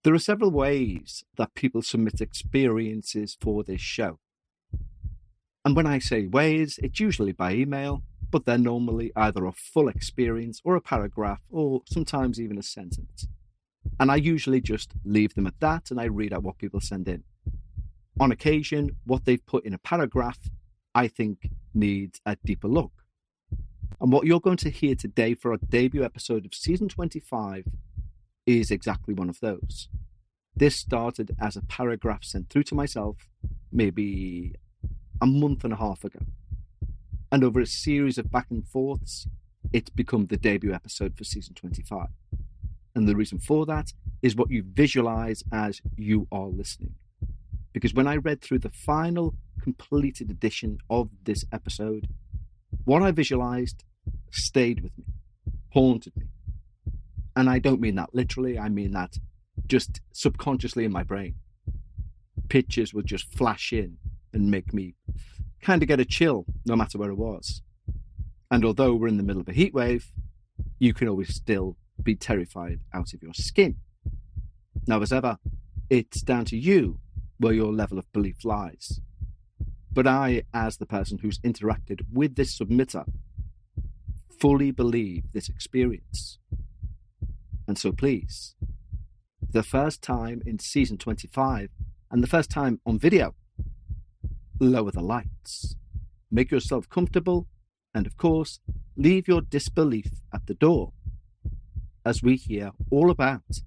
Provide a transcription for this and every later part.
There are several ways that people submit experiences for this show. And when I say ways, it's usually by email, but they're normally either a full experience or a paragraph or sometimes even a sentence. And I usually just leave them at that and I read out what people send in. On occasion, what they've put in a paragraph, I think needs a deeper look. And what you're going to hear today for our debut episode of season 25 is exactly one of those. This started as a paragraph sent through to myself maybe a month and a half ago. And over a series of back and forths, it's become the debut episode for season 25. And the reason for that is what you visualize as you are listening. Because when I read through the final completed edition of this episode, what I visualized stayed with me, haunted me. And I don't mean that literally, I mean that just subconsciously in my brain. Pictures would just flash in and make me kind of get a chill no matter where it was. And although we're in the middle of a heat wave, you can always still be terrified out of your skin. Now, as ever, it's down to you where your level of belief lies. But I, as the person who's interacted with this submitter, fully believe this experience. And so please, the first time in season 25 and the first time on video, lower the lights, make yourself comfortable, and of course, leave your disbelief at the door as we hear all about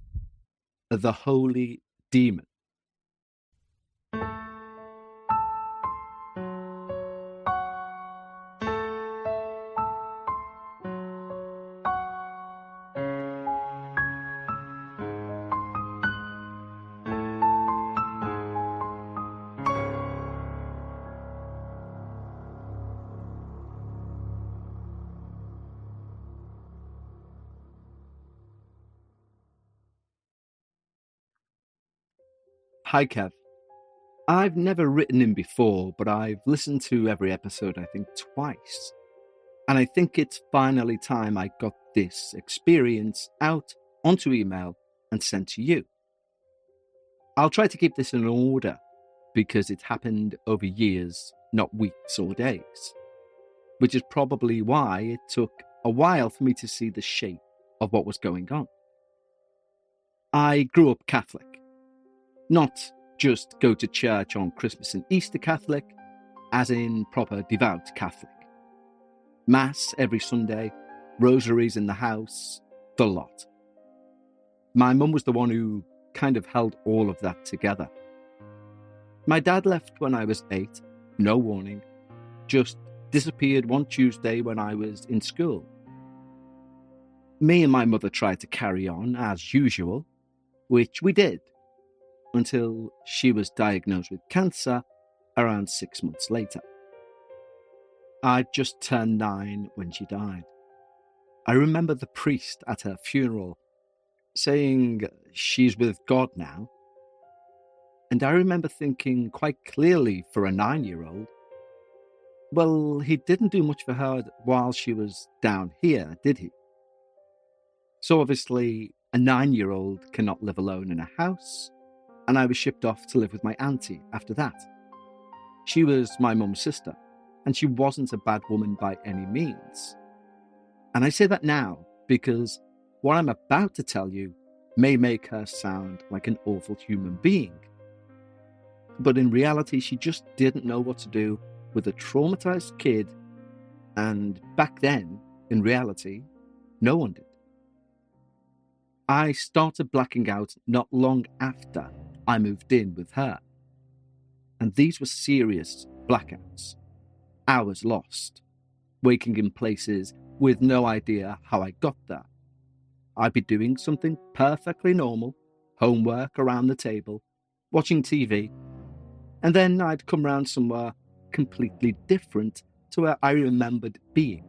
the holy demon. Hi, Kev. I've never written in before, but I've listened to every episode, I think, twice. And I think it's finally time I got this experience out onto email and sent to you. I'll try to keep this in order because it happened over years, not weeks or days, which is probably why it took a while for me to see the shape of what was going on. I grew up Catholic. Not just go to church on Christmas and Easter Catholic, as in proper devout Catholic. Mass every Sunday, rosaries in the house, the lot. My mum was the one who kind of held all of that together. My dad left when I was 8, no warning, just disappeared one Tuesday when I was in school. Me and my mother tried to carry on as usual, which we did, until she was diagnosed with cancer around 6 months later. I'd just turned 9 when she died. I remember the priest at her funeral saying she's with God now. And I remember thinking quite clearly for a 9-year-old, well, he didn't do much for her while she was down here, did he? So obviously, a 9-year-old cannot live alone in a house, and I was shipped off to live with my auntie after that. She was my mum's sister, and she wasn't a bad woman by any means. And I say that now because what I'm about to tell you may make her sound like an awful human being. But in reality, she just didn't know what to do with a traumatized kid, and back then, in reality, no one did. I started blacking out not long after I moved in with her. And these were serious blackouts. Hours lost, waking in places with no idea how I got there. I'd be doing something perfectly normal, homework around the table, watching TV, and then I'd come round somewhere completely different to where I remembered being.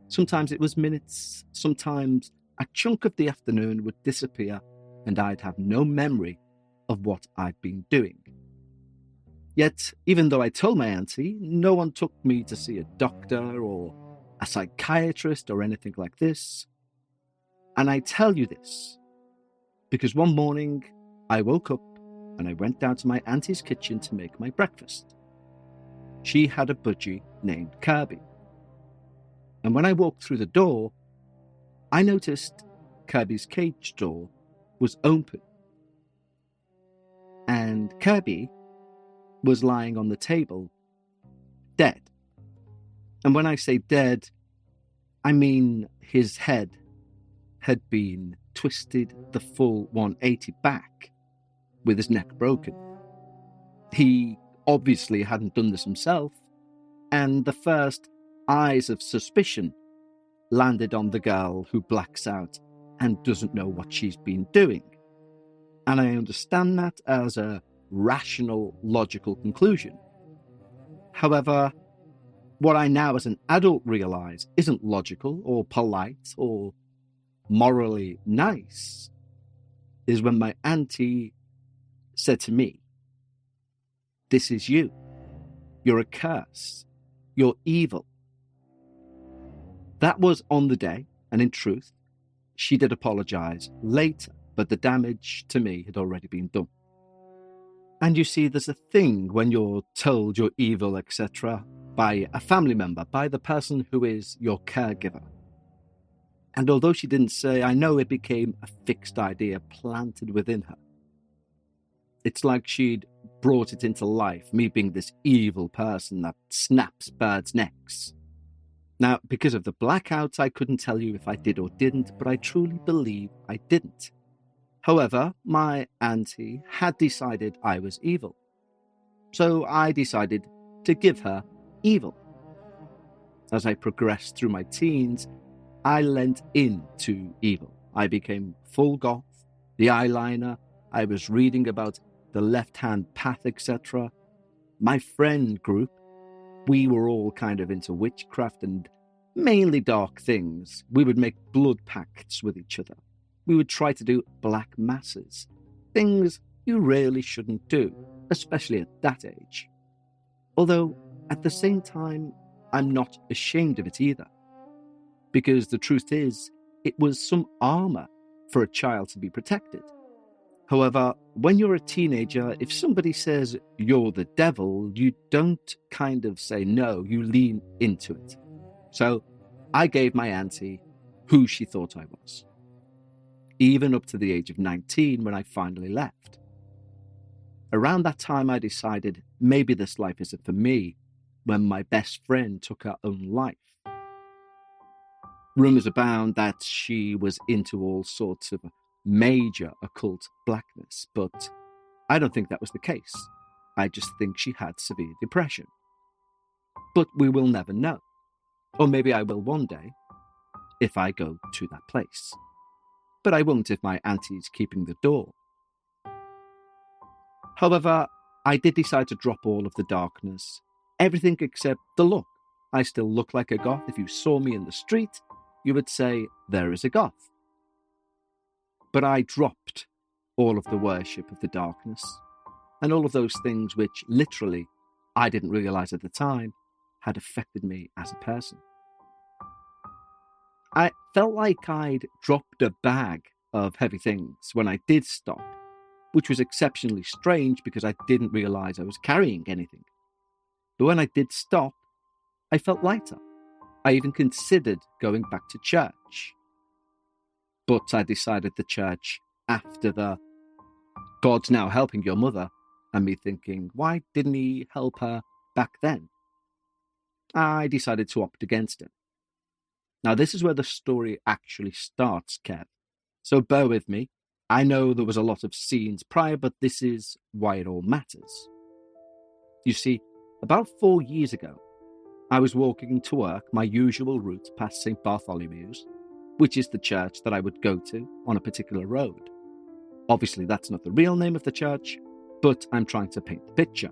Sometimes it was minutes, sometimes a chunk of the afternoon would disappear and I'd have no memory of what I'd been doing. Yet, even though I told my auntie, no one took me to see a doctor or a psychiatrist or anything like this. And I tell you this Because one morning I woke up and I went down to my auntie's kitchen to make my breakfast. She had a budgie named Kirby. And when I walked through the door, I noticed Kirby's cage door was open. And Kirby was lying on the table, dead. And when I say dead, I mean his head had been twisted the full 180 back, with his neck broken. He obviously hadn't done this himself, and the first eyes of suspicion landed on the girl who blacks out and doesn't know what she's been doing. And I understand that as a rational, logical conclusion. However, what I now as an adult realize isn't logical or polite or morally nice is when my auntie said to me, "This is you. You're a curse. You're evil." That was on the day, and in truth, she did apologize later, but the damage to me had already been done. And you see, there's a thing when you're told you're evil, etc., by a family member, by the person who is your caregiver. And although she didn't say, I know it became a fixed idea planted within her. It's like she'd brought it into life, me being this evil person that snaps birds' necks. Now, because of the blackouts, I couldn't tell you if I did or didn't, but I truly believe I didn't. However, my auntie had decided I was evil. So I decided to give her evil. As I progressed through my teens, I lent into evil. I became full goth, the eyeliner, I was reading about the left-hand path, etc. My friend group, we were all kind of into witchcraft and mainly dark things. We would make blood pacts with each other. We would try to do black masses, things you really shouldn't do, especially at that age. Although, at the same time, I'm not ashamed of it either. Because the truth is, it was some armor for a child to be protected. However, when you're a teenager, if somebody says you're the devil, you don't kind of say no, you lean into it. So I gave my auntie who she thought I was. Even up to the age of 19 when I finally left. Around that time I decided maybe this life isn't for me, when my best friend took her own life. Rumours abound that she was into all sorts of major occult blackness, but I don't think that was the case. I just think she had severe depression. But we will never know. Or maybe I will one day, if I go to that place. But I won't if my auntie's keeping the door. However, I did decide to drop all of the darkness, everything except the look. I still look like a goth. If you saw me in the street, you would say, there is a goth. But I dropped all of the worship of the darkness and all of those things which literally I didn't realize at the time had affected me as a person. I felt like I'd dropped a bag of heavy things when I did stop, which was exceptionally strange because I didn't realize I was carrying anything. But when I did stop, I felt lighter. I even considered going back to church. But I decided the church after the God's now helping your mother, and me thinking, why didn't he help her back then? I decided to opt against it. Now, this is where the story actually starts, Kev. So bear with me. I know there was a lot of scenes prior, but this is why it all matters. You see, about 4 years ago, I was walking to work my usual route past St. Bartholomew's, which is the church that I would go to on a particular road. Obviously, that's not the real name of the church, but I'm trying to paint the picture.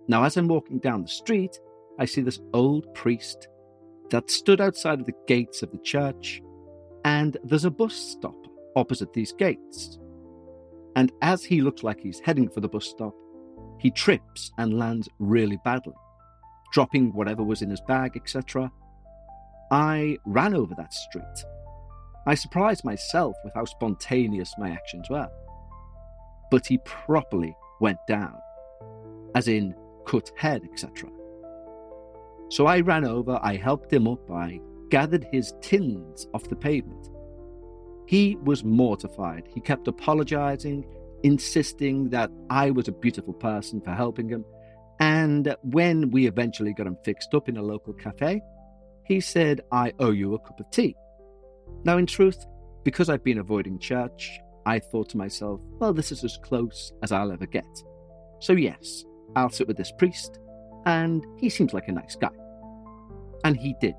Now, as I'm walking down the street, I see this old priest that stood outside of the gates of the church, and there's a bus stop opposite these gates. And as he looks like he's heading for the bus stop, he trips and lands really badly, dropping whatever was in his bag, etc. I ran over that street. I surprised myself with how spontaneous my actions were. But he properly went down, as in cut head, etc. So I ran over, I helped him up, I gathered his tins off the pavement. He was mortified. He kept apologizing, insisting that I was a beautiful person for helping him. And when we eventually got him fixed up in a local cafe, he said, "I owe you a cup of tea." Now, in truth, because I'd been avoiding church, I thought to myself, well, this is as close as I'll ever get. So yes, I'll sit with this priest, and he seems like a nice guy. And he did.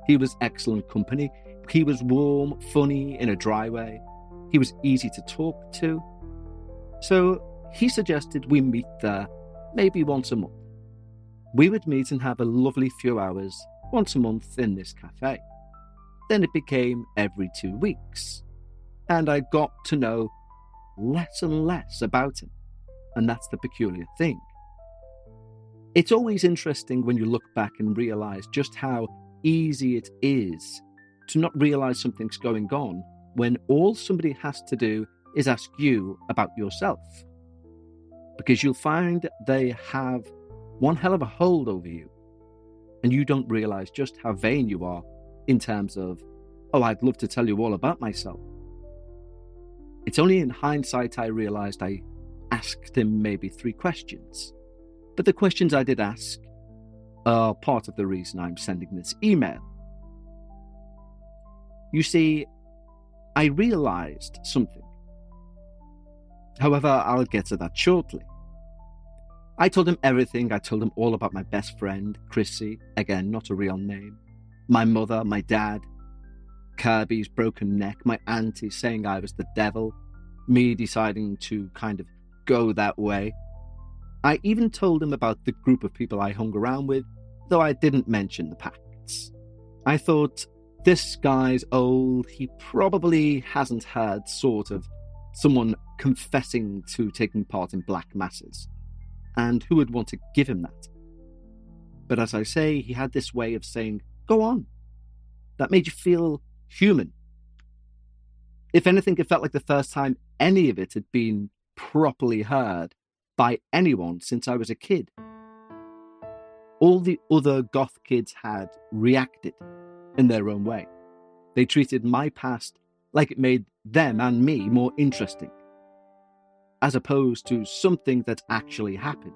He was excellent company. He was warm, funny, in a dry way. He was easy to talk to. So he suggested we meet there maybe once a month. We would meet and have a lovely few hours once a month in this cafe. Then it became every 2 weeks. And I got to know less and less about him. And that's the peculiar thing. It's always interesting when you look back and realize just how easy it is to not realize something's going on when all somebody has to do is ask you about yourself. Because you'll find they have one hell of a hold over you, and you don't realize just how vain you are in terms of, oh, I'd love to tell you all about myself. It's only in hindsight I realized I asked him maybe 3 questions. But the questions I did ask are part of the reason I'm sending this email. You see, I realized something. However, I'll get to that shortly. I told him everything. I told him all about my best friend, Chrissy, again, not a real name, my mother, my dad, Kirby's broken neck, my auntie saying I was the devil, me deciding to kind of go that way. I even told him about the group of people I hung around with, though I didn't mention the pacts. I thought, this guy's old, he probably hasn't heard sort of someone confessing to taking part in black masses, and who would want to give him that? But as I say, he had this way of saying, go on. That made you feel human. If anything, it felt like the first time any of it had been properly heard by anyone since I was a kid. All the other goth kids had reacted in their own way. They treated my past like it made them and me more interesting, as opposed to something that actually happened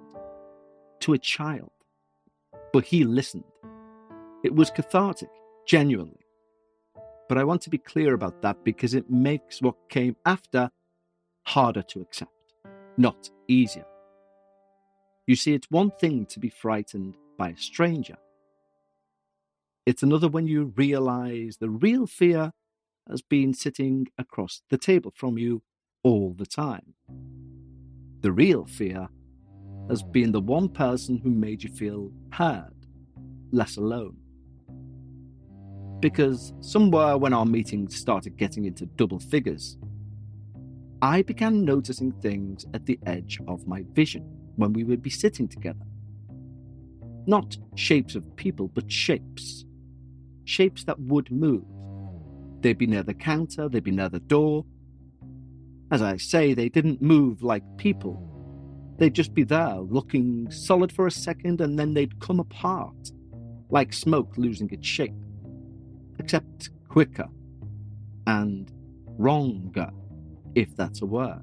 to a child. But he listened. It was cathartic, genuinely. But I want to be clear about that because it makes what came after harder to accept, not easier. You see, it's one thing to be frightened by a stranger. It's another when you realize the real fear has been sitting across the table from you all the time. The real fear has been the one person who made you feel heard, less alone. Because somewhere when our meetings started getting into double figures, I began noticing things at the edge of my vision when we would be sitting together. Not shapes of people, but shapes. Shapes that would move. They'd be near the counter, they'd be near the door. As I say, they didn't move like people. They'd just be there, looking solid for a second, and then they'd come apart, like smoke losing its shape. Except quicker and wronger, if that's a word.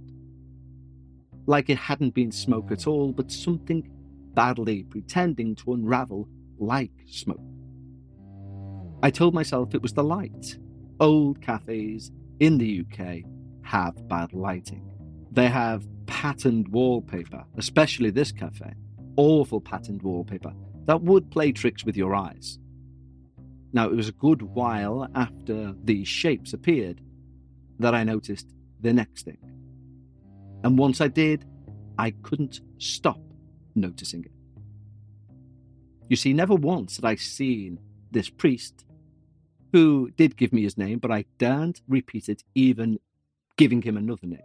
Like it hadn't been smoke at all, but something badly pretending to unravel like smoke. I told myself it was the light. Old cafes in the UK have bad lighting. They have patterned wallpaper, especially this cafe. Awful patterned wallpaper that would play tricks with your eyes. Now, it was a good while after these shapes appeared that I noticed the next thing. And once I did, I couldn't stop noticing it. You see, never once had I seen this priest, who did give me his name, but I daren't repeat it, even giving him another name.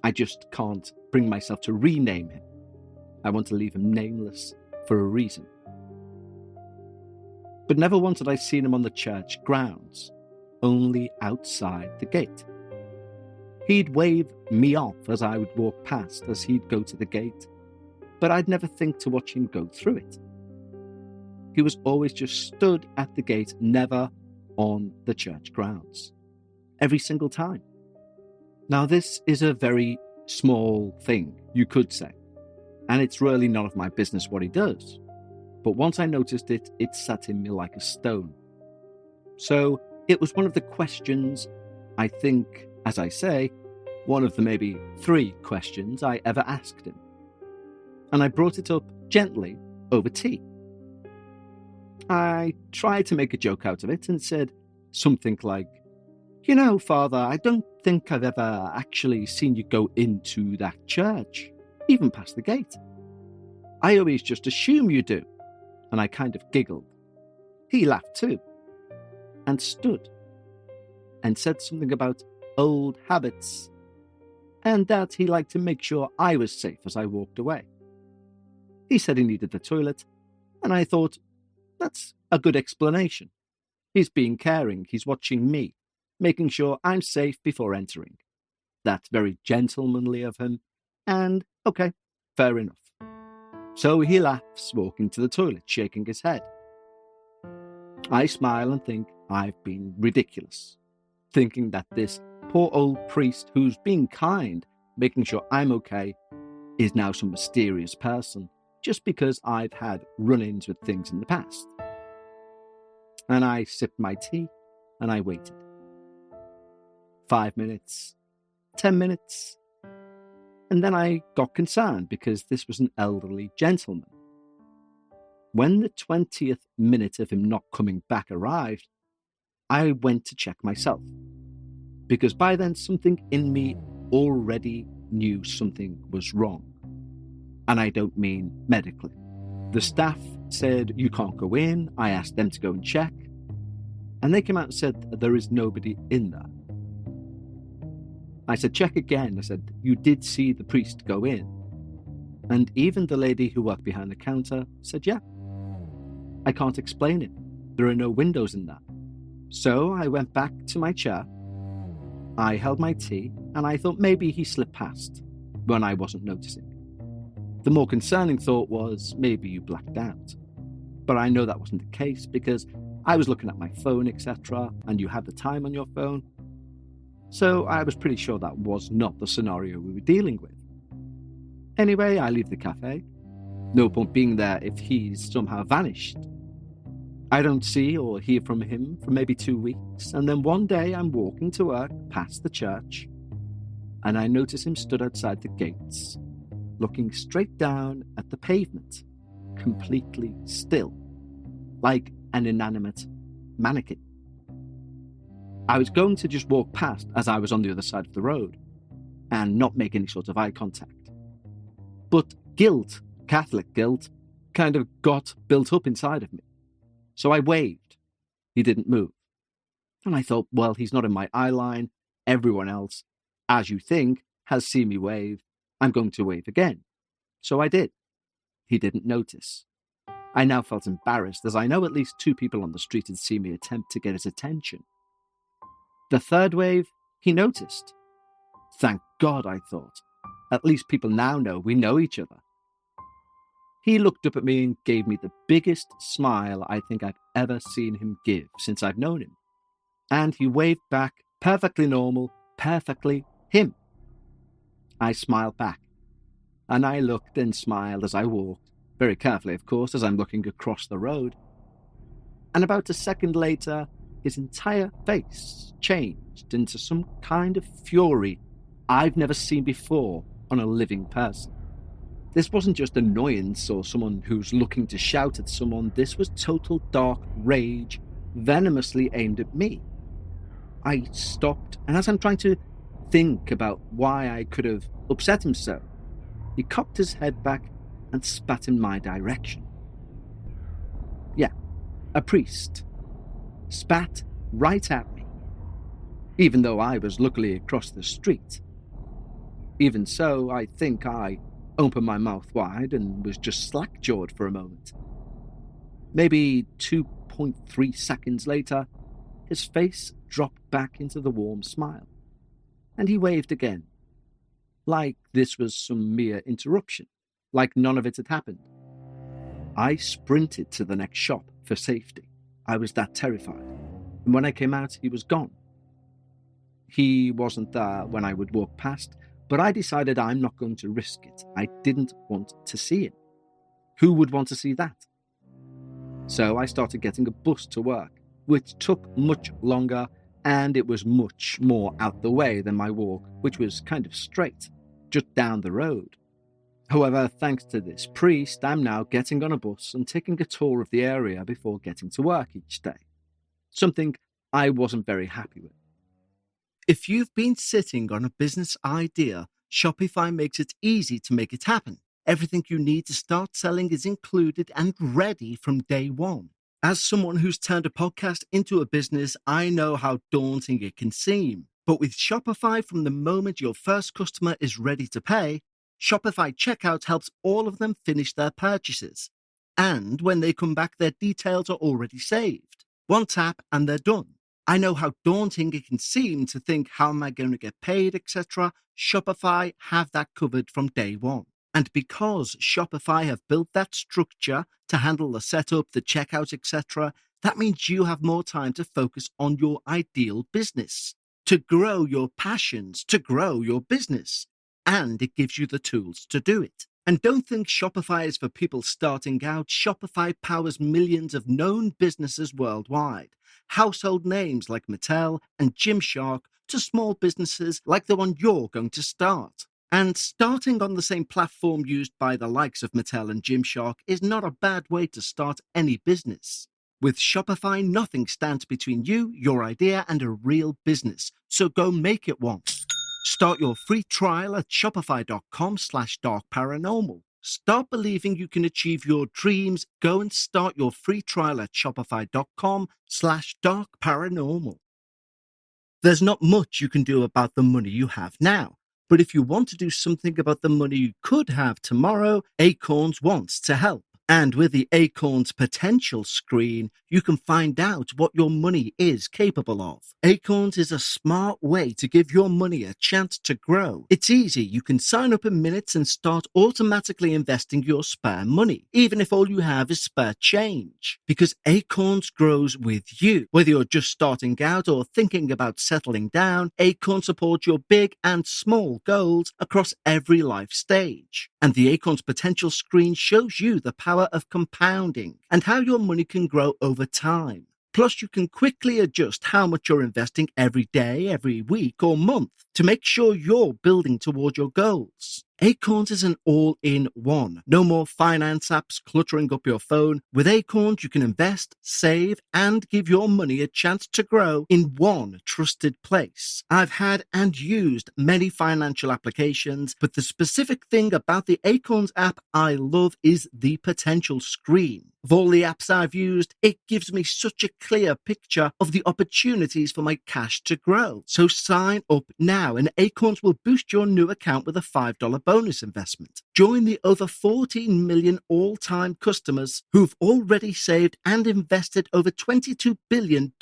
I just can't bring myself to rename him. I want to leave him nameless for a reason. But never once had I seen him on the church grounds, only outside the gate. He'd wave me off as I would walk past as he'd go to the gate, but I'd never think to watch him go through it. He was always just stood at the gate, never on the church grounds. Every single time. Now, this is a very small thing, you could say, and it's really none of my business what he does. But once I noticed it, it sat in me like a stone. So it was one of the questions, I think, as I say, one of the maybe 3 questions I ever asked him. And I brought it up gently over tea. I tried to make a joke out of it and said something like, "You know, Father, I don't think I've ever actually seen you go into that church, even past the gate. I always just assume you do." And I kind of giggled. He laughed too, and stood, and said something about old habits, and that he liked to make sure I was safe as I walked away. He said he needed the toilet, and I thought, that's a good explanation. He's being caring, he's watching me, making sure I'm safe before entering. That's very gentlemanly of him, and okay, fair enough. So he laughs, walking to the toilet, shaking his head. I smile and think I've been ridiculous, thinking that this poor old priest who's being kind, making sure I'm okay, is now some mysterious person, just because I've had run-ins with things in the past. And I sipped my tea, and I waited. 5 minutes, 10 minutes, and then I got concerned because this was an elderly gentleman. When the 20th minute of him not coming back arrived, I went to check myself, because by then something in me already knew something was wrong. And I don't mean medically. The staff said, "You can't go in." I asked them to go and check, and they came out and said that there is nobody in there. I said, "Check again." I said, "You did see the priest go in." And even the lady who worked behind the counter said, "Yeah, I can't explain it. There are no windows in there." So I went back to my chair. I held my tea, and I thought maybe he slipped past when I wasn't noticing. The more concerning thought was, maybe you blacked out. But I know that wasn't the case because I was looking at my phone, etc., and you had the time on your phone. So I was pretty sure that was not the scenario we were dealing with. Anyway, I leave the cafe. No point being there if he's somehow vanished. I don't see or hear from him for maybe 2 weeks, and then one day I'm walking to work past the church, and I notice him stood outside the gates, looking straight down at the pavement, completely still, like an inanimate mannequin. I was going to just walk past as I was on the other side of the road and not make any sort of eye contact. But guilt, Catholic guilt, kind of got built up inside of me. So I waved. He didn't move. And I thought, well, he's not in my eye line. Everyone else, as you think, has seen me wave. I'm going to wave again. So I did. He didn't notice. I now felt embarrassed, as I know at least 2 people on the street had seen me attempt to get his attention. The third wave, he noticed. Thank God, I thought. At least people now know we know each other. He looked up at me and gave me the biggest smile I think I've ever seen him give since I've known him. And he waved back, perfectly normal, perfectly him. I smiled back, and I looked and smiled as I walked, very carefully, of course, as I'm looking across the road. And about a second later, his entire face changed into some kind of fury I've never seen before on a living person. This wasn't just annoyance or someone who's looking to shout at someone. This was total dark rage, venomously aimed at me. I stopped, and as I'm trying to think about why I could have upset him so, he cocked his head back and spat in my direction. Yeah, a priest. Spat right at me, even though I was luckily across the street. Even so, I think I opened my mouth wide and was just slack-jawed for a moment. Maybe 2.3 seconds later, his face dropped back into the warm smile. And he waved again, like this was some mere interruption, like none of it had happened. I sprinted to the next shop for safety. I was that terrified. And when I came out, he was gone. He wasn't there when I would walk past, but I decided I'm not going to risk it. I didn't want to see him. Who would want to see that? So I started getting a bus to work, which took much longer, and it was much more out the way than my walk, which was kind of straight, just down the road. However, thanks to this priest, I'm now getting on a bus and taking a tour of the area before getting to work each day. Something I wasn't very happy with. If you've been sitting on a business idea, Shopify makes it easy to make it happen. Everything you need to start selling is included and ready from day one. As someone who's turned a podcast into a business, I know how daunting it can seem. But with Shopify, from the moment your first customer is ready to pay, Shopify Checkout helps all of them finish their purchases. And when they come back, their details are already saved. One tap and they're done. I know how daunting it can seem to think, how am I going to get paid, etc. Shopify have that covered from day one. And because Shopify have built that structure to handle the setup, the checkout, etc., that means you have more time to focus on your ideal business, to grow your passions, to grow your business. And it gives you the tools to do it. And don't think Shopify is for people starting out. Shopify powers millions of known businesses worldwide. Household names like Mattel and Gymshark to small businesses like the one you're going to start. And starting on the same platform used by the likes of Mattel and Gymshark is not a bad way to start any business. With Shopify, nothing stands between you, your idea, and a real business. So go make it one. Start your free trial at shopify.com/darkparanormal. Start believing you can achieve your dreams. Go and start your free trial at shopify.com/darkparanormal. There's not much you can do about the money you have now. But if you want to do something about the money you could have tomorrow, Acorns wants to help. And with the Acorns Potential screen, you can find out what your money is capable of. Acorns is a smart way to give your money a chance to grow. It's easy. You can sign up in minutes and start automatically investing your spare money, even if all you have is spare change. Because Acorns grows with you. Whether you're just starting out or thinking about settling down, Acorns supports your big and small goals across every life stage. And the Acorns Potential screen shows you the power of compounding and how your money can grow over time. Plus, you can quickly adjust how much you're investing every day, every week, or month to make sure you're building toward your goals. Acorns is an all-in-one. No more finance apps cluttering up your phone. With Acorns, you can invest, save, and give your money a chance to grow in one trusted place. I've had and used many financial applications, but the specific thing about the Acorns app I love is the potential screen. Of all the apps I've used, it gives me such a clear picture of the opportunities for my cash to grow. So sign up now and Acorns will boost your new account with a $5 bonus investment. Join the over 14 million all-time customers who've already saved and invested over $22 billion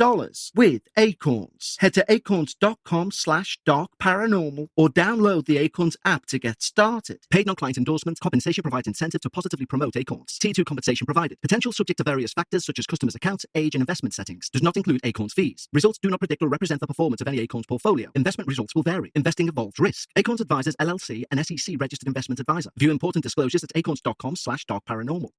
with Acorns. Head to acorns.com/darkparanormal or download the Acorns app to get started. Paid non-client endorsement. Compensation provides incentive to positively promote Acorns. T2 compensation provided. Potential subject to various factors such as customers' accounts, age, and investment settings. Does not include Acorns fees. Results do not predict or represent the performance of any Acorns portfolio. Investment results will vary. Investing involves risk. Acorns Advisors LLC, an SEC registered investment advisor. View important disclosures at acorns.com/darkparanormal.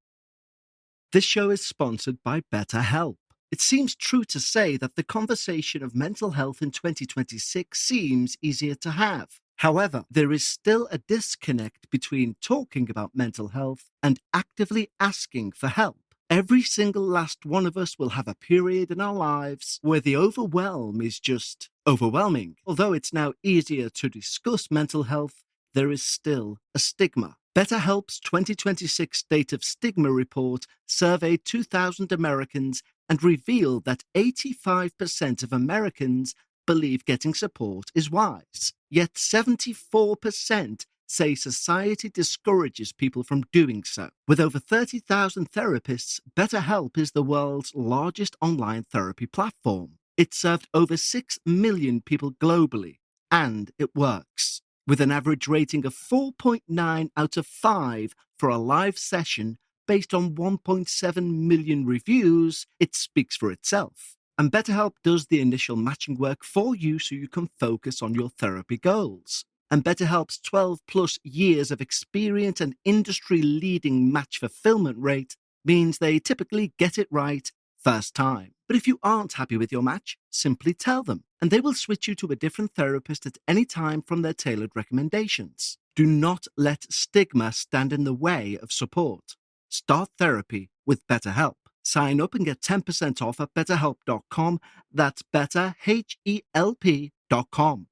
This show is sponsored by BetterHelp. It seems true to say that the conversation of mental health in 2026 seems easier to have. However, there is still a disconnect between talking about mental health and actively asking for help. Every single last one of us will have a period in our lives where the overwhelm is just overwhelming. Although it's now easier to discuss mental health, there is still a stigma. BetterHelp's 2026 State of Stigma report surveyed 2,000 Americans and revealed that 85% of Americans believe getting support is wise. Yet 74% say society discourages people from doing so. With over 30,000 therapists, BetterHelp is the world's largest online therapy platform. It served over 6 million people globally, and it works. With an average rating of 4.9 out of 5 for a live session based on 1.7 million reviews, it speaks for itself. And BetterHelp does the initial matching work for you so you can focus on your therapy goals. And BetterHelp's 12 plus years of experience and industry-leading match fulfillment rate means they typically get it right first time. But if you aren't happy with your match, simply tell them, and they will switch you to a different therapist at any time from their tailored recommendations. Do not let stigma stand in the way of support. Start therapy with BetterHelp. Sign up and get 10% off at betterhelp.com. That's betterhelp.com.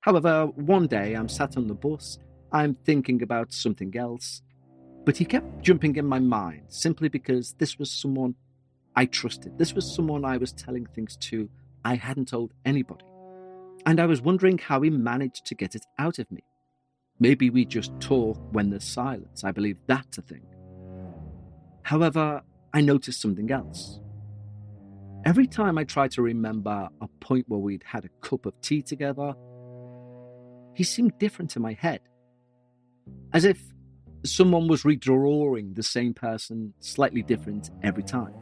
However, one day I'm sat on the bus, I'm thinking about something else, but he kept jumping in my mind simply because this was someone I trusted. This was someone I was telling things to I hadn't told anybody. And I was wondering how he managed to get it out of me. Maybe we just talk when there's silence. I believe that's a thing. However, I noticed something else. Every time I tried to remember a point where we'd had a cup of tea together, he seemed different in my head. As if someone was redrawing the same person slightly different every time.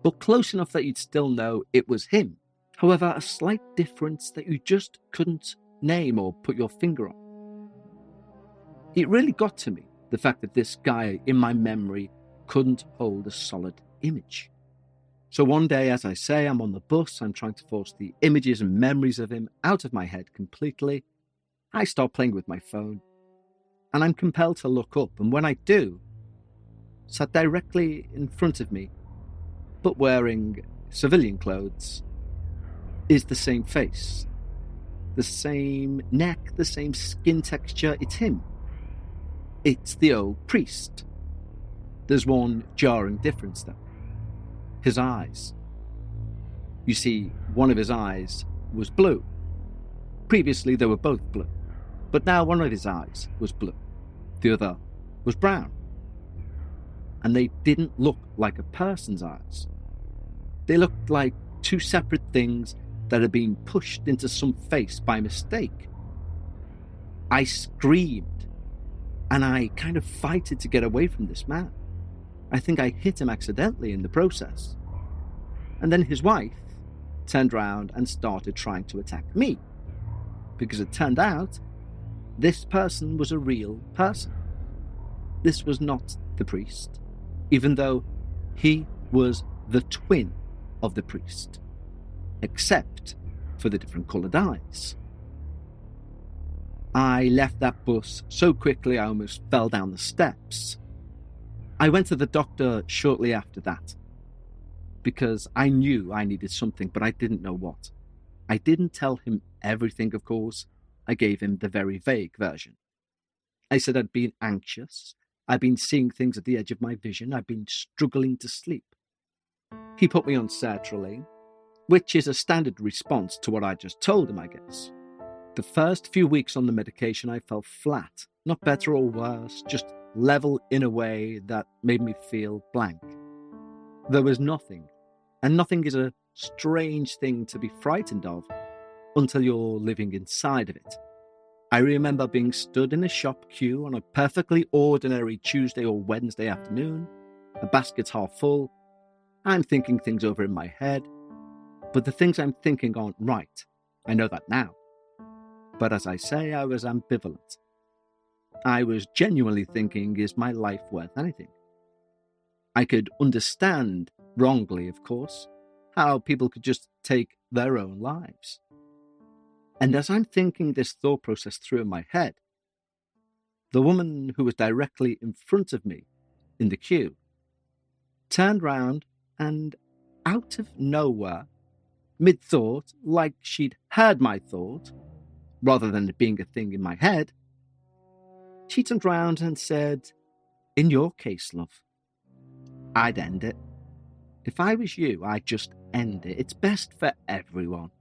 But close enough that you'd still know it was him. However, a slight difference that you just couldn't name or put your finger on. It really got to me, the fact that this guy in my memory couldn't hold a solid image. So one day, as I say, I'm on the bus, I'm trying to force the images and memories of him out of my head completely. I start playing with my phone, and I'm compelled to look up, and when I do, sat directly in front of me, but wearing civilian clothes, is the same face, the same neck, the same skin texture. It's him. It's the old priest. There's one jarring difference, though. His eyes. You see, one of his eyes was blue. Previously, they were both blue. But now one of his eyes was blue. The other was brown. And they didn't look like a person's eyes. They looked like two separate things that had been pushed into some face by mistake. I screamed, and I kind of fighted to get away from this man. I think I hit him accidentally in the process. And then his wife turned around and started trying to attack me. Because it turned out, this person was a real person. This was not the priest, even though he was the twin of the priest, except for the different coloured eyes. I left that bus so quickly I almost fell down the steps. I went to the doctor shortly after that, because I knew I needed something, but I didn't know what. I didn't tell him everything, of course. I gave him the very vague version. I said I'd been anxious, I'd been seeing things at the edge of my vision, I'd been struggling to sleep. He put me on sertraline, which is a standard response to what I just told him, I guess. The first few weeks on the medication, I felt flat, not better or worse, just level in a way that made me feel blank. There was nothing, and nothing is a strange thing to be frightened of until you're living inside of it. I remember being stood in a shop queue on a perfectly ordinary Tuesday or Wednesday afternoon, a basket's half full. I'm thinking things over in my head, but the things I'm thinking aren't right. I know that now. But as I say, I was ambivalent. I was genuinely thinking, is my life worth anything? I could understand, wrongly of course, how people could just take their own lives. And as I'm thinking this thought process through in my head, the woman who was directly in front of me in the queue turned round and, out of nowhere, mid-thought, like she'd heard my thought, rather than it being a thing in my head, she turned round and said, "In your case, love, I'd end it. If I was you, I'd just end it. It's best for everyone."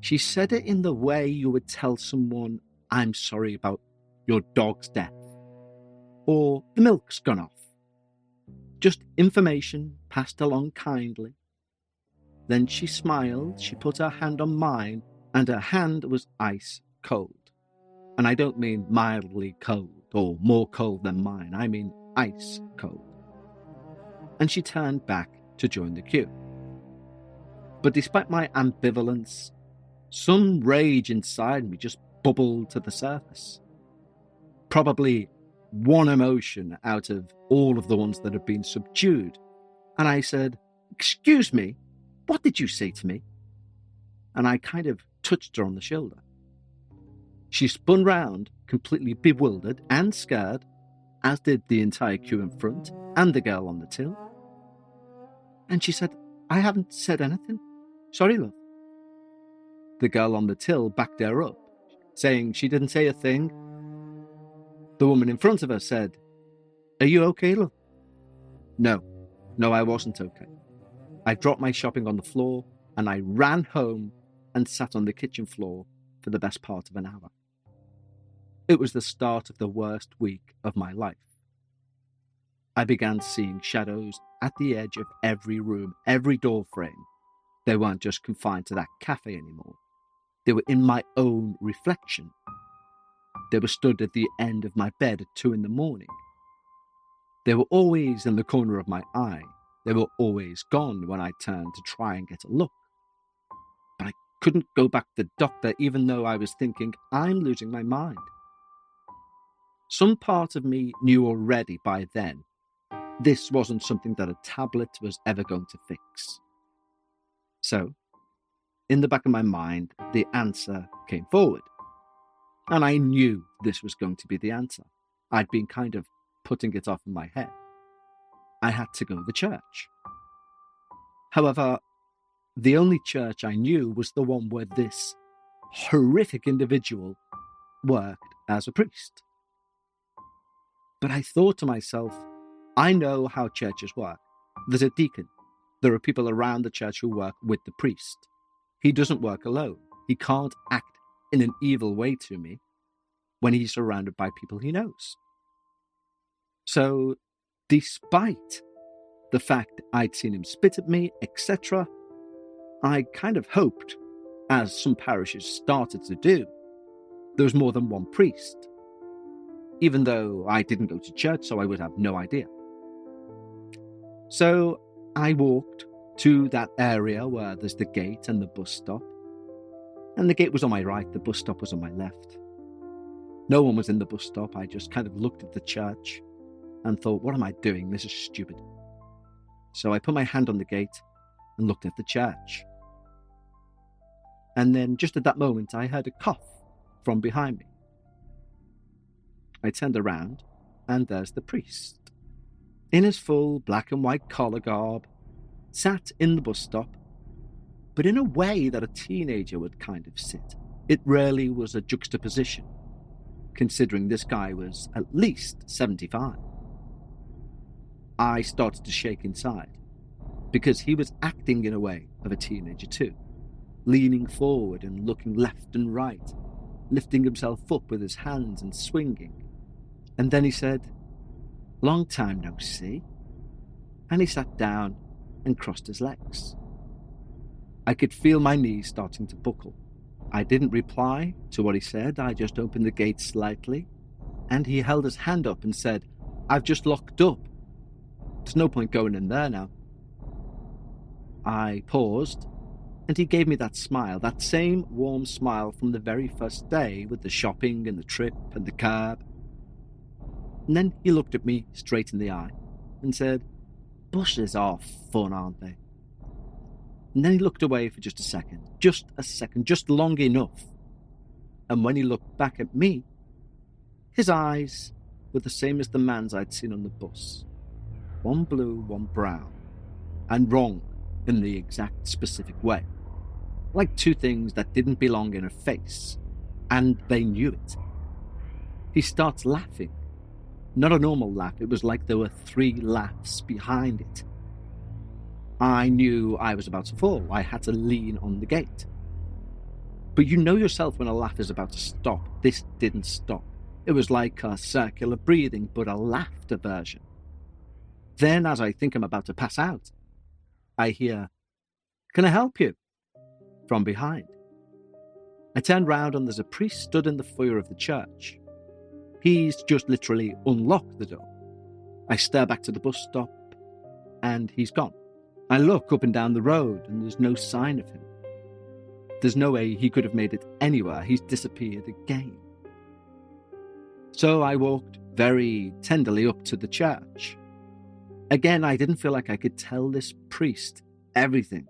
She said it in the way you would tell someone, "I'm sorry about your dog's death," or "the milk's gone off." Just information, passed along kindly. Then she smiled, she put her hand on mine, and her hand was ice cold. And I don't mean mildly cold or more cold than mine, I mean ice cold. And she turned back to join the queue. But despite my ambivalence, some rage inside me just bubbled to the surface. Probably one emotion out of all of the ones that had been subdued. And I said, "Excuse me, what did you say to me?" And I kind of touched her on the shoulder. She spun round, completely bewildered and scared, as did the entire queue in front and the girl on the till. And she said, "I haven't said anything. Sorry, love." The girl on the till backed her up, saying she didn't say a thing. The woman in front of her said, "Are you okay, love?" No, I wasn't okay. I dropped my shopping on the floor and I ran home and sat on the kitchen floor for the best part of an hour. It was the start of the worst week of my life. I began seeing shadows at the edge of every room, every door frame. They weren't just confined to that cafe anymore. They were in my own reflection. They were stood at the end of my bed at 2 a.m. They were always in the corner of my eye. They were always gone when I turned to try and get a look. But I couldn't go back to the doctor even though I was thinking, I'm losing my mind. Some part of me knew already by then this wasn't something that a tablet was ever going to fix. So, in the back of my mind, the answer came forward. And I knew this was going to be the answer. I'd been kind of putting it off in my head. I had to go to church. However, the only church I knew was the one where this horrific individual worked as a priest. But I thought to myself, I know how churches work. There's a deacon. There are people around the church who work with the priest. He doesn't work alone. He can't act in an evil way to me when he's surrounded by people he knows. So, despite the fact I'd seen him spit at me, etc., I kind of hoped, as some parishes started to do, there was more than one priest, even though I didn't go to church, so I would have no idea. So I walked to that area where there's the gate and the bus stop, and the gate was on my right, the bus stop was on my left. No one was in the bus stop. I just kind of looked at the church and thought, what am I doing? This is stupid. So I put my hand on the gate and looked at the church. And then just at that moment, I heard a cough from behind me. I turned around, and there's the priest, in his full black and white collar garb, sat in the bus stop, but in a way that a teenager would kind of sit. It really was a juxtaposition, considering this guy was at least 75. I started to shake inside, because he was acting in a way of a teenager too, leaning forward and looking left and right, lifting himself up with his hands and swinging. And then he said, "Long time no see." And he sat down and crossed his legs. I could feel my knees starting to buckle. I didn't reply to what he said. I just opened the gate slightly, and he held his hand up and said, "I've just locked up. There's no point going in there now." I paused, and he gave me that smile, that same warm smile from the very first day with the shopping and the trip and the cab. And then he looked at me straight in the eye and said, "Buses are fun, aren't they?" And then he looked away for just a second, just long enough. And when he looked back at me, his eyes were the same as the man's I'd seen on the bus. One blue, one brown, and wrong in the exact specific way. Like two things that didn't belong in a face, and they knew it. He starts laughing. Not a normal laugh, it was like there were 3 laughs behind it. I knew I was about to fall. I had to lean on the gate. But you know yourself when a laugh is about to stop. This didn't stop. It was like a circular breathing, but a laughter version. Then, as I think I'm about to pass out, I hear, "Can I help you?" from behind. I turn round and there's a priest stood in the foyer of the church. He's just literally unlocked the door. I stare back to the bus stop and he's gone. I look up and down the road and there's no sign of him. There's no way he could have made it anywhere. He's disappeared again. So I walked very tenderly up to the church. Again, I didn't feel like I could tell this priest everything.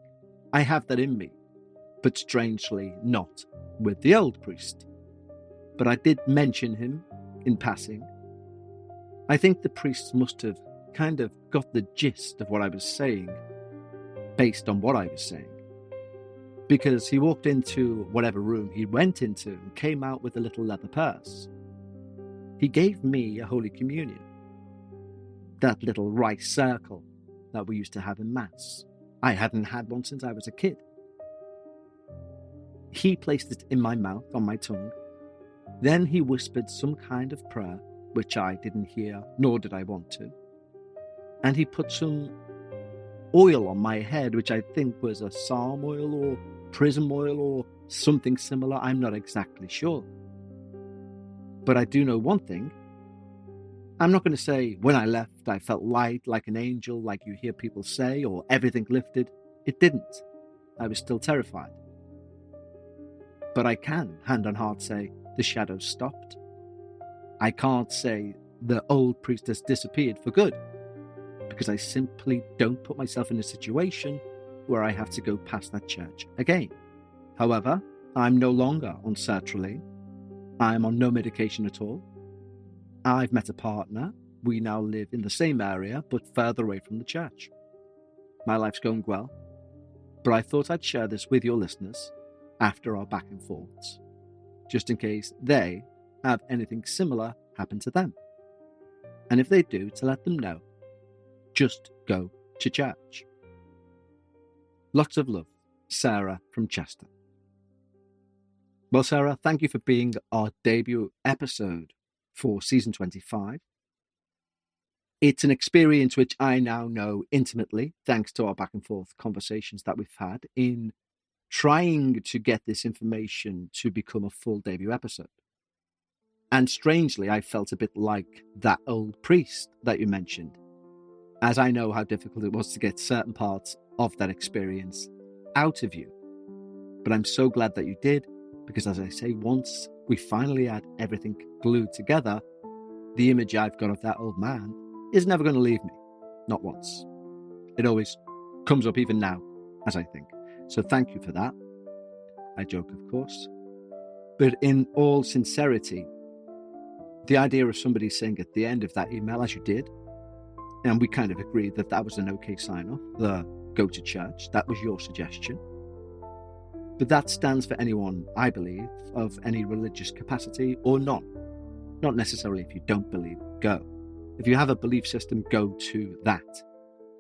I have that in me, but strangely not with the old priest. But I did mention him in passing. I think the priest must have kind of got the gist of what I was saying based on what I was saying. Because he walked into whatever room he went into and came out with a little leather purse. He gave me a Holy Communion. That little rice circle that we used to have in Mass. I hadn't had one since I was a kid. He placed it in my mouth, on my tongue. Then he whispered some kind of prayer, which I didn't hear, nor did I want to. And he put some oil on my head, which I think was a psalm oil or prism oil or something similar. I'm not exactly sure. But I do know one thing. I'm not going to say when I left I felt light like an angel like you hear people say, or everything lifted. It didn't. I was still terrified. But I can, hand on heart, say the shadows stopped. I can't say the old priest has disappeared for good, because I simply don't put myself in a situation where I have to go past that church again. However, I'm no longer on sertraline. I'm on no medication at all. I've met a partner. We now live in the same area, but further away from the church. My life's going well, but I thought I'd share this with your listeners after our back and forths, just in case they have anything similar happen to them. And if they do, to let them know, just go to church. Lots of love, Sarah from Chester. Well, Sarah, thank you for being our debut episode for season 25. It's an experience which I now know intimately, thanks to our back and forth conversations that we've had in trying to get this information to become a full debut episode. And strangely, I felt a bit like that old priest that you mentioned, as I know how difficult it was to get certain parts of that experience out of you. But I'm so glad that you did, because as I say, once we finally had everything glued together, the image I've got of that old man is never going to leave me. Not once. It always comes up even now, as I think. So thank you for that. I joke, of course. But in all sincerity, the idea of somebody saying at the end of that email, as you did, and we kind of agreed that that was an okay sign-off, the go to church, that was your suggestion. But that stands for anyone, I believe, of any religious capacity or none. Not necessarily if you don't believe, go. If you have a belief system, go to that.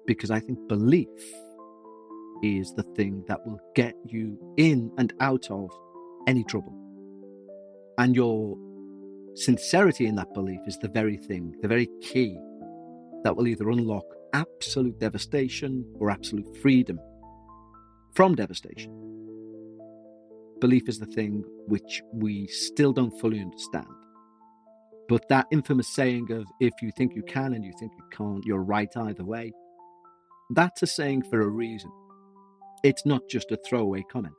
Because I think belief is the thing that will get you in and out of any trouble. And your sincerity in that belief is the very thing, the very key that will either unlock absolute devastation or absolute freedom from devastation. Belief is the thing which we still don't fully understand. But that infamous saying of, if you think you can and you think you can't, you're right either way, that's a saying for a reason. It's not just a throwaway comment.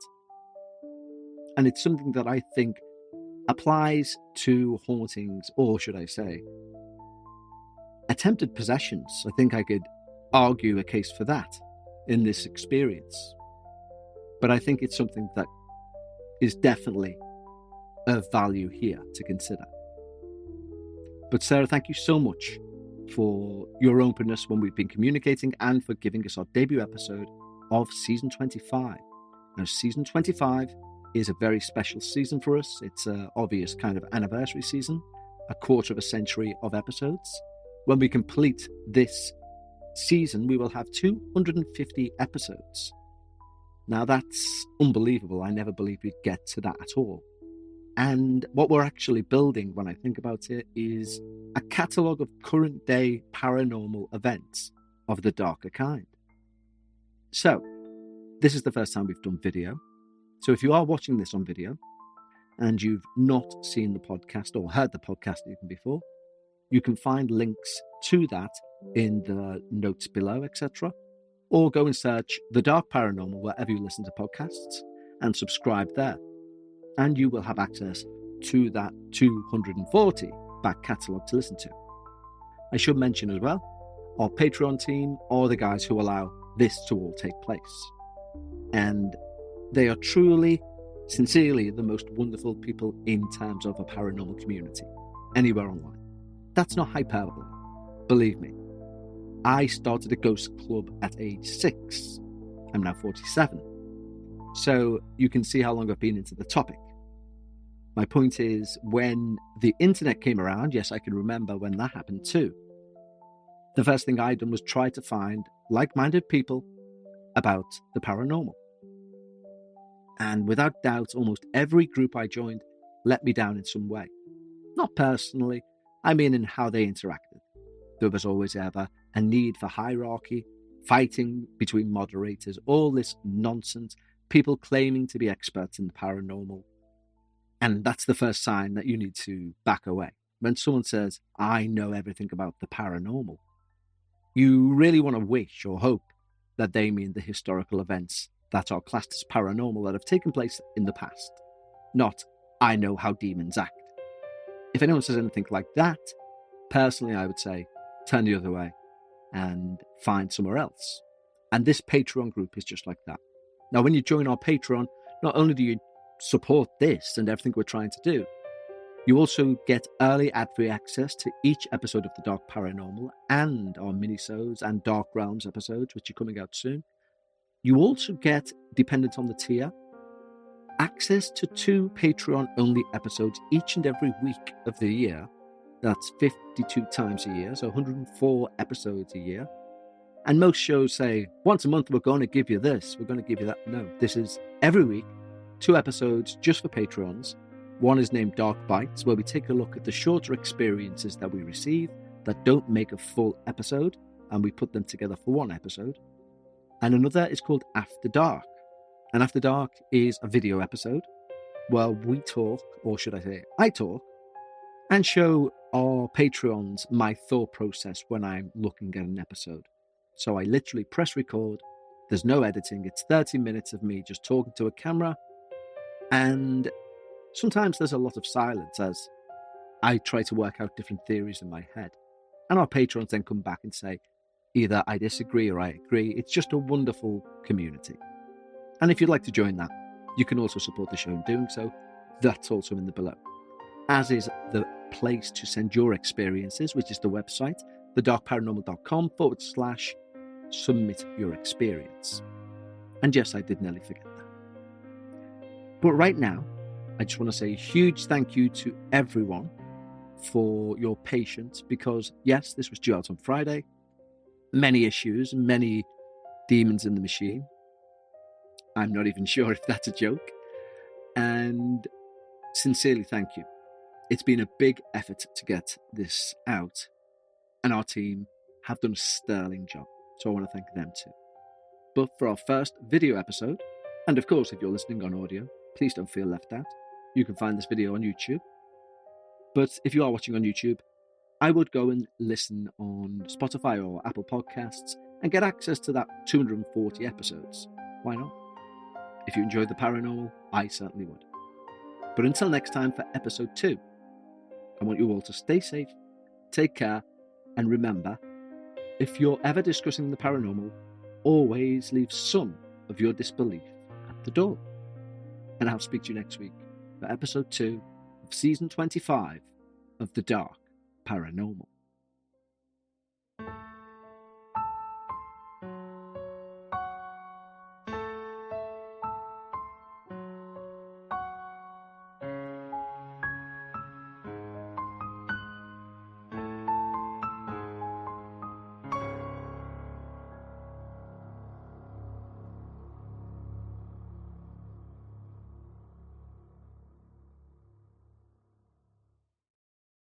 And it's something that I think applies to hauntings, or should I say, attempted possessions. I think I could argue a case for that in this experience. But I think it's something that is definitely of value here to consider. But Sarah, thank you so much for your openness when we've been communicating and for giving us our debut episode of season 25. Now, season 25 is a very special season for us. It's an obvious kind of anniversary season, a quarter of a century of episodes. When we complete this season, we will have 250 episodes. Now, that's unbelievable. I never believed we'd get to that at all. And what we're actually building, when I think about it, is a catalogue of current day paranormal events of the darker kind. So, this is the first time we've done video. So if you are watching this on video and you've not seen the podcast or heard the podcast even before, you can find links to that in the notes below, etc. Or go and search The Dark Paranormal wherever you listen to podcasts and subscribe there. And you will have access to that 240 back catalogue to listen to. I should mention as well, our Patreon team are the guys who allow this to all take place. And they are truly, sincerely the most wonderful people in terms of a paranormal community, anywhere online. That's not hyperbole, believe me. I started a ghost club at age 6. I'm now 47. So you can see how long I've been into the topic. My point is, when the internet came around, yes, I can remember when that happened too. The first thing I done was try to find like-minded people about the paranormal. And without doubt, almost every group I joined let me down in some way. Not personally, I mean in how they interacted. There was always ever a need for hierarchy, fighting between moderators, all this nonsense, people claiming to be experts in the paranormal. And that's the first sign that you need to back away. When someone says, I know everything about the paranormal, you really want to wish or hope that they mean the historical events that are classed as paranormal that have taken place in the past, not, I know how demons act. If anyone says anything like that, personally, I would say, turn the other way and find somewhere else. And this Patreon group is just like that. Now, when you join our Patreon, not only do you support this and everything we're trying to do, you also get early ad-free access to each episode of The Dark Paranormal and our minisodes and Dark Realms episodes, which are coming out soon. You also get, dependent on the tier, access to 2 Patreon-only episodes each and every week of the year. That's 52 times a year, so 104 episodes a year. And most shows say, once a month we're going to give you this, we're going to give you that. No, this is every week, 2 episodes just for Patrons. One is named Dark Bites, where we take a look at the shorter experiences that we receive that don't make a full episode, and we put them together for one episode. And another is called After Dark. And After Dark is a video episode where we talk, or should I say, I talk, and show our Patreons my thought process when I'm looking at an episode. So I literally press record, there's no editing, it's 30 minutes of me just talking to a camera, and sometimes there's a lot of silence as I try to work out different theories in my head. And our patrons then come back and say, either I disagree or I agree. It's just a wonderful community. And if you'd like to join that, you can also support the show in doing so. That's also in the below. As is the place to send your experiences, which is the website, thedarkparanormal.com/submit your experience. And yes, I did nearly forget that. But right now, I just want to say a huge thank you to everyone for your patience, because yes, this was due out on Friday. Many issues, many demons in the machine. I'm not even sure if that's a joke. And sincerely thank you. It's been a big effort to get this out, and our team have done a sterling job. So I want to thank them too. But for our first video episode, and of course, if you're listening on audio, please don't feel left out. You can find this video on YouTube. But if you are watching on YouTube, I would go and listen on Spotify or Apple Podcasts and get access to that 240 episodes. Why not? If you enjoyed the paranormal, I certainly would. But until next time for episode 2, I want you all to stay safe, take care, and remember, if you're ever discussing the paranormal, always leave some of your disbelief at the door. And I'll speak to you next week for episode 2 of season 25 of The Dark Paranormal.